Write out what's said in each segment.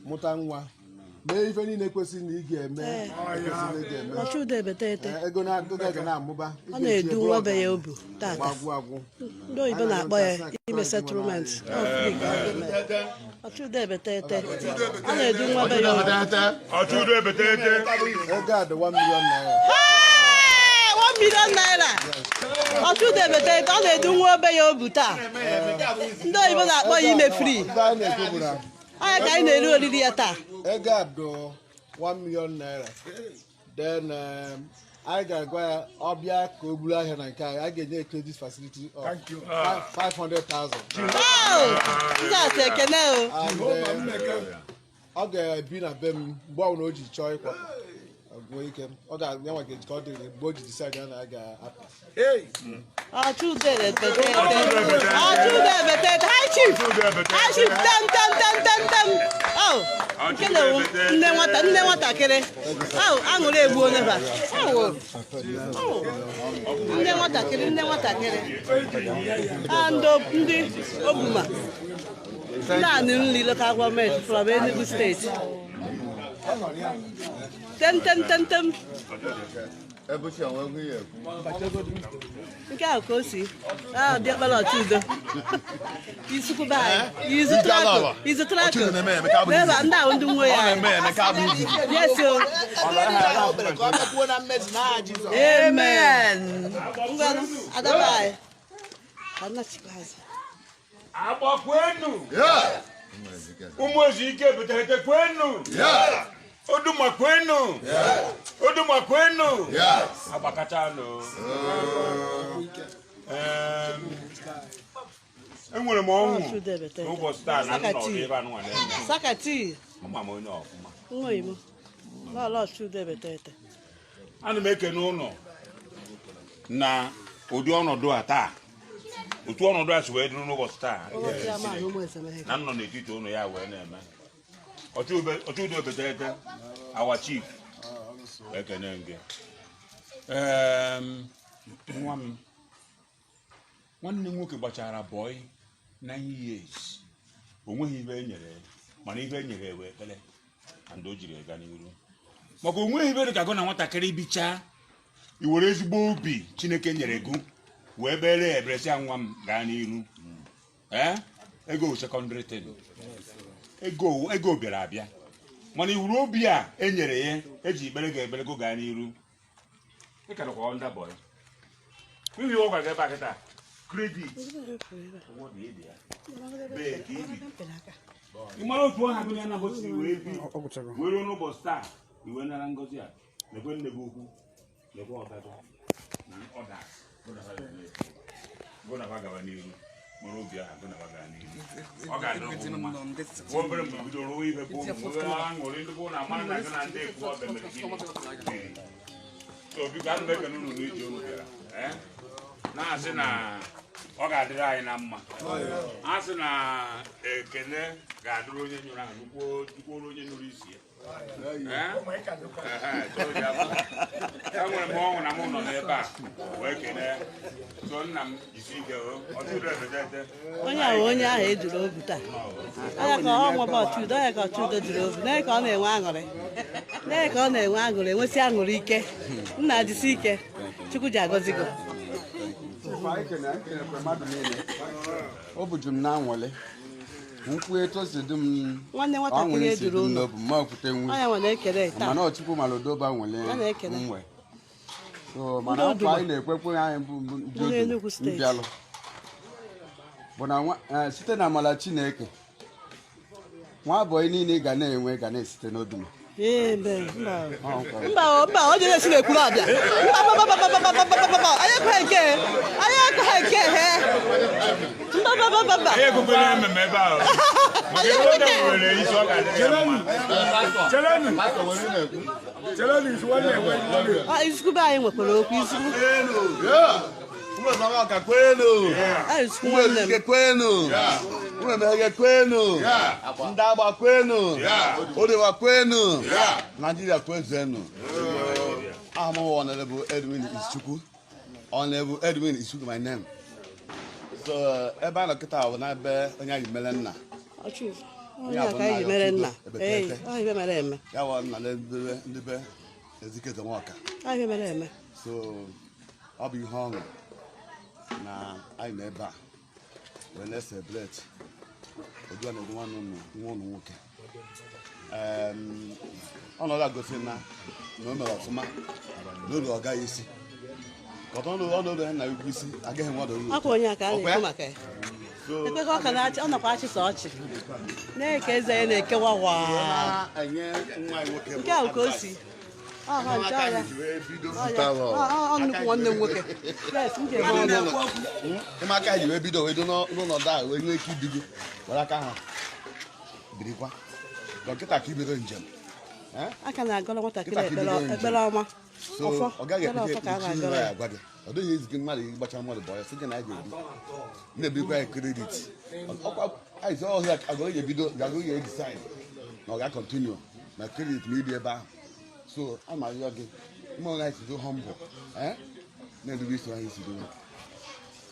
Muta nwa mee ife niile kwesịrị na ị ga-eme ego na amụba ọ na-edu nwa be ya obu tata ndị oyibo na-akpọ ya ime settlement ọchụdebetete ọ na-edu nwa be ya obu ego a dị 1 million naira 1 million naira ọchụdebetete ọ na-edu nwa be ya obu taa ndị oyibo na-akpọ ya ime free onye ka anyị na-eri oriri ya taa ego a dị 1 million naira then I got ọbịa ka o buru ahịa na nke a ga-enye credit facility of 500,000. Ndị a ekene o ọ ga-ebi na be m mgbe ọ bụla o ji chọọ ịkwa ike ọ ga-enwe ka ọ dịrị mgbe o ji decide na a ga-apụ ọchụdebetete hi chief tem nke na-ewu nne nwatakịrị aṅụrị egbuo neba nne nwatakịrị ndị Obuma ndị a nri local gọọmenti from Enugu steeti tem nke a ka o si bịakpara ọchụudo isukwuba anyị izụtara akụ n'ebe ndị ahụ ndị nwe ya yes o amen ngwanụ adaba anyị anachikwazi agbakwenu ụmụ ike butere kwenu Odumakwenu. Abakatano. Enwere m ọnwụ n'ụbọchị taa na nnọọ ebe anụ nwale. Sakati. Mama m onye ọfụma. Nwa Igbo. Lọlọ Chudebetete. Ana m ekene ụnọ na ụdị ọnọdụ a taa. Otu ọnọdụ a si wee dịrị n'ụbọchị taa. Na nnọ n'etiti ụnọ ya wee na-eme. Ọchụdebetete our chief ekene nge nwanne nwoke gbachara boy 9 years onweghị ibe enyere mana ibe enyere ewe ekele and o jiri ega n'iru maka onweghị ibe ka go na nwatakịrị bicha iwere ezigbo obi Chineke nyere gu wee bere ebresi nwa m gaa n'iru ego secondary ten ego bịara abịa mana iwuru obi a enyere ya eji ikpere ga-ekpere go gaa n'iru ịkarakwa onda boy n'ihi ọ gwaga ebe a kịta credit ịmara otu ọha gụnye na bosi wee bi were n'ụbọchị taa iwe nara ngozi a nekwe nne gị okwu nekwe ọgago na ọda gụnaba gaba n'iru mụrụ obi ahụ gụnaba gaa n'iru ọ ga-adị mma obere mgbe bidoro ibe bụ aṅụrị ndị bụ na amara na gị na ndị ekwu ọbịa mere gịnị so biko ana m ekene unu n'iji unu bịara na-asị na ọ ga-adịrị anyị na mma asị na ekene ga-adịrị onye nyụrụ ahụ dukwuoro onye nụrụ isi ya enwere m ọnwụ na m nọ n'ebe a wee kene so nna m isi ike ọchụdebetete onye ahụ ejiri obi taa onye ka ọ nwebe ọchụudo onye ka ọchụudo jiri obi onye ka ọ na-enwe aṅụrị enwesị aṅụrị ike nna jisi ike Chukwu ji agọzi gị o buju m na anwale nkwu eto si dum nwanne nwatakịrị ejiri ụlọ ma okwute nwe mana ọchukwu mara odoba nwale nwe so mana afọ anyị na-ekwekwe anyị bụ mbịalụ bụ na site na amala Chineke nwa abụọ niile ga na-enwe ga na-esite n'oduma mba ọ dị esi na-ekwuru abịa anyị ekweghị nke izugbe anyị nwekwara okwu izugbu kwenu ndagba kwenu odewa kwenu Nigeria kwenu I'm Honorable Edwin Ischuku. Honorable Edwin Ischuku, my name. So ebe a nọkịta bụ na ebe onye anyị mere nna. Onye aka anyị mere nna. Ihe mere eme. Ya bụ nna ndị be Ezike Nwaka. Ihe mere eme. So ọ bụ ihe ọṅụ na anyị nọ ebe a wee na-celebrate odu a na-edu nwa ụnụ nwoke. Ọnọdụ agosi na o mere ọfụma n'oge ọ gaghị isi. Ọnọdụ ya na ikwu isi agaghị nwa ọdụ akwa onye aka a na-ekwu maka ya. Ekwe ka ọ ka na-achị ọ nakwa achị sọ ọchị na-eke eze ya na-ekewa waa nke ahụ ka o si nnukwu nwanne m nwoke ụmụaka ji wee bido wee do n'ọnọdụ a wee nwee ike ibido were aka ha birikwa dọkịta ka ibido njem aka na-agọrọ nwatakịrị ekpere ọma ọ gaghị agwa gị ọ dịghị ezigbo mmadụ ịgbacha mmadụ bụ ya sị gị na anyị ga-ebi na-ebikwa ya kredit ọhịa agụrụ ya ebido gagụ ya edisaid na ọ ga-akọntinu na kredit na ibi ebe ahụ so a ma rịọ gị mma onye anyị si do humble na-edube isi anyị si do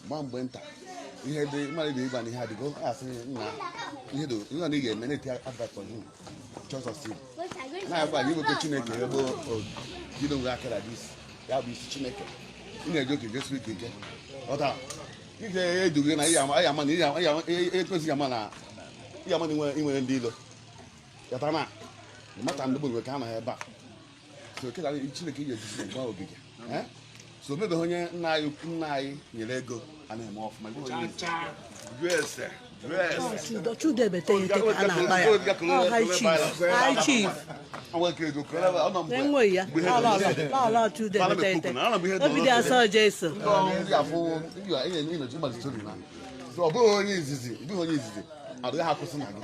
gba mgbe nta ihe dị mmadụ ibe ịgba na ihe adịgo asị nna ihe na ị ga-eme na-eti advat on him chọs of sin na-agwa gị iwepụ Chineke ebe bido nwe akara dis ya bụ isi Chineke ị na-eji oke gesi ike ike ọta ike eduge na ama na ekwesịghị ama na inwere ndị ilo yata na mata ndị gbogbo ka a nọ ebe a so kịta Chineke iji ejisi gba ogige so mebe onye nna anyị nyere ego a na-eme ọfụma Chudebete a na-akpa ya high chief enweghị ya ala Chudebete obi dị asọ Jesu ọ bụghị onye izizi adịghị akwụsị na gị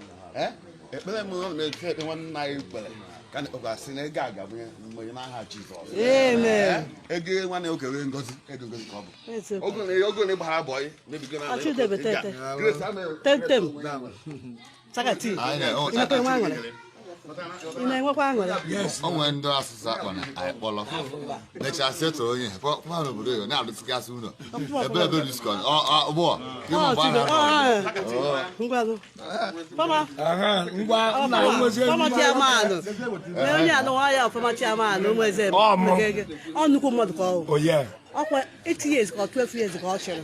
ekpere m na ekpe nwanne anyị kpere ka na-ekpegasị na ego aga mgbe n'aha Jizọs ego nwanne oke wee ngozi edogozi ka ọ bụ ogo na ịgbara bọyị mebigo na Chudebete tentem sakati ị na-enwekwa aṅụrị o nwere ndị asụsụ akpọ na anyị kpọrọ mechaa setụ onye kpọrọ obodo ya na-arụsịgasị ụlọ ebe diskọ ọgbọ onye anụwa ya ọfọma chiamanụ ụmụeze ọ nnukwu mmadụ ka ọ ọkwa 8 years ka 12 years ka ọ chịrị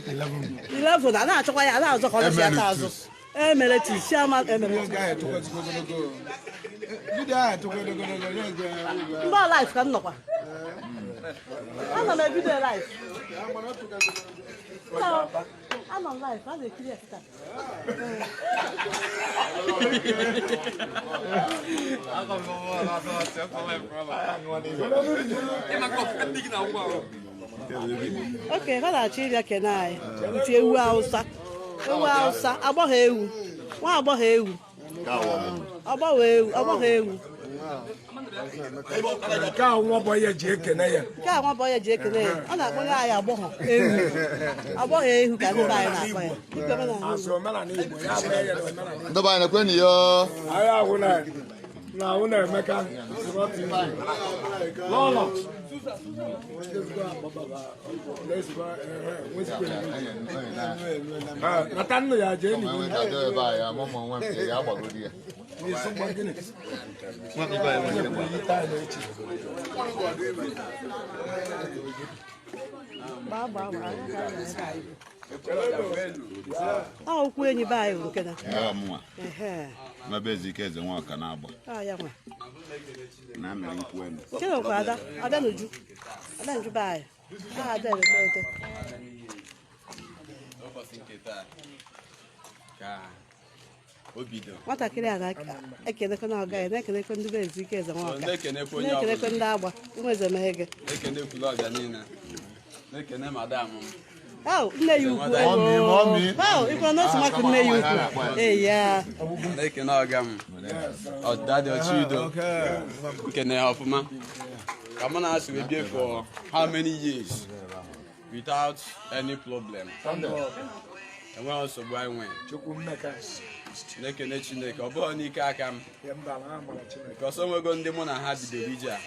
11 a na-achọkwa ya a na-azọ ka ọ na-esi aka azụ emeritus chairman emeritus mba life ka m nọkwa ana m ebido life anọ m life a na-ekiri ya kịta oke ha na-achọ ịbịa kene anyị iti ewu Hausa agbọghọ ewu nwa agbọghọ ewu nke a nwa bụ ya ji ekene ya ọ na-akpọ ya anyị agbọghọ ewu ka ndị anyị na-akpọ ya ndọba anyị na-ekwe n'iyo anyị ahụ na Emeka n'ụlọ nata nnu ya jee n'igwe ebe a ya mụmụ nwe m ya agbagodi ya okwu enyi be anyị bụ nke n'ebe Ezike Nwaka na-agba na mere nkwu elu nke nwekwa ada n'uju be anyị ada Emeka nwatakịrị a na-ekenekwa na ọga ya na-ekenekwa ndị be Ezike Nwaka na-ekenekwa ndị agba ụmụeze Mehege nne ya ukwu ịkwa n'otu maka nne ya ukwu ya na-ekene ọga m ọdịdadị Ọchịudo nkene ya ọfụma ka mụ na-asị wee bie for how many years without any problem enweghị nsogbu anyị nwere na-ekene Chineke ọ bụghị n'ike aka m ka ọsọ nwego ndị mụ na ha bidoro ije a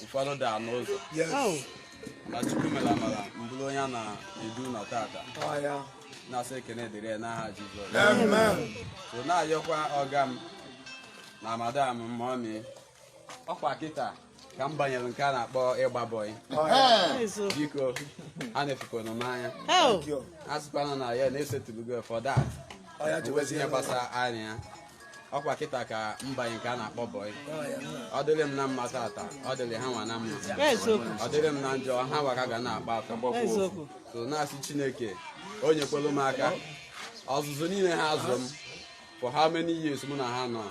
ụfọdụ daa n'ụzọ na Chukwu mere amara mbụrụ onye a na-edu na tata na-asị ekene dịrị n'aha Jizọs. So na-ayọkwa ọga m na madam mmọmi ọkwa kịta ka m banyere nke a na-akpọ ịgba bọị. Biko a na-efukwana n'anya a sịkwana na ya na-esetụlugo for that wezi ihe gbasara anya ya. Ọkwa kịta ka mbanye nke a na-akpọ bọị. Ọ dịrị m na mma tata, ọ dịrị ha nwa na mma, ọ dịrị m na njọ ha waka ga na-akpa aka. So na-asị Chineke o nyekwelu m aka ọzụzụ niile ha azụ m for how many years mụ na ha nọ,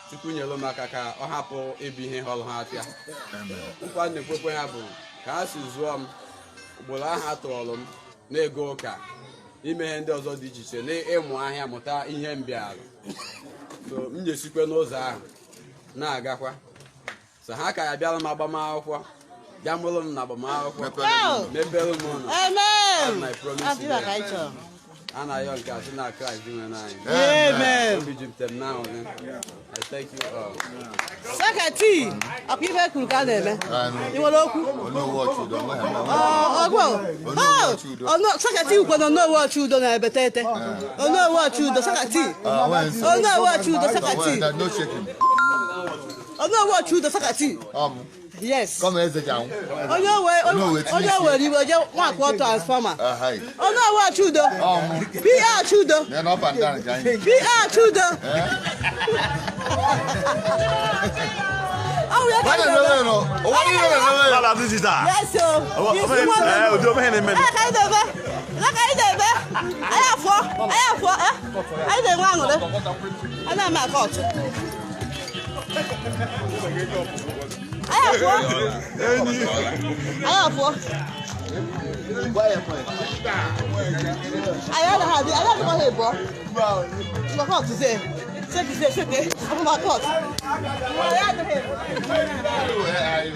Chukwu nyelu m aka ka ọ hapụ ịbụ ihe họrọ ha afịa. Nkwa na-ekwekwe ha bụ ka ha si zụọ m ugboro ahụ atụọlụ m na-ego ụka ime ihe ndị ọzọ dị iche iche na ịmụ ahịa mụta ihe mbịarụ. So m nyesikwe n'ụzọ ahụ na-agakwa. So ha ka ya bịara m agbamakwụkwọ bịa mụrụ m na agbamakwụkwọ mepere m ụlọ. My promise a na-ayọ nke a sị na Kraịst nwe n'anyị. Obi jupụtara m n'ahụ. I thank you all. Seketi akwa ife kwuru ka a na-eme ị nwere okwu Seketi ukwe na onowu ọchị udo na ebetete onowu ọchị udo Seketi onowu ọchị udo Seketi onowu ọchị udo Seketi. Yes. Come here, Zejang. Onye were iwe je nwa akpọ transformer. Onye wa chudo. PR chudo. Then up and down, PR chudo. Oh, yeah. What is that? Yes, sir. I